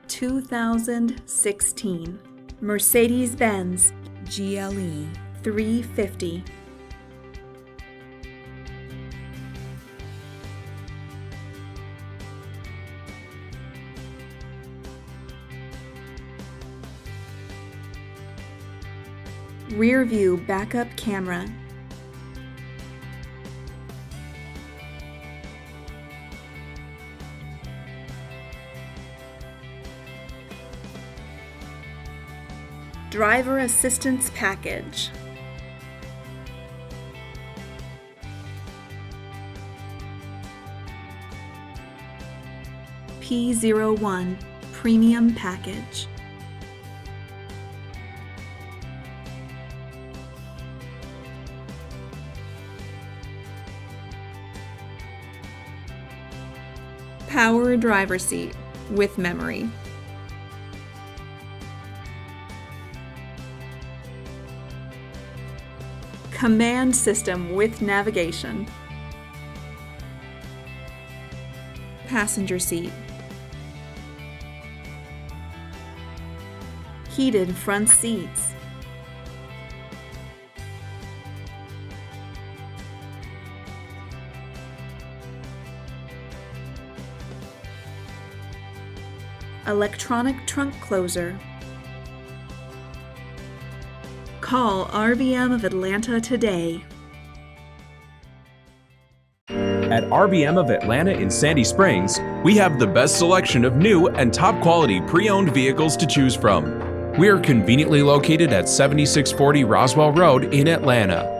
2016 Mercedes-Benz GLE 350. Rear view backup camera. Driver assistance package. P01 premium package. Power driver seat with memory. Command system with navigation. Passenger seat. Heated front seats. Electronic trunk closer. Call RBM of Atlanta today. At RBM of Atlanta in Sandy Springs, we have the best selection of new and top quality pre-owned vehicles to choose from. We are conveniently located at 7640 Roswell Road in Atlanta.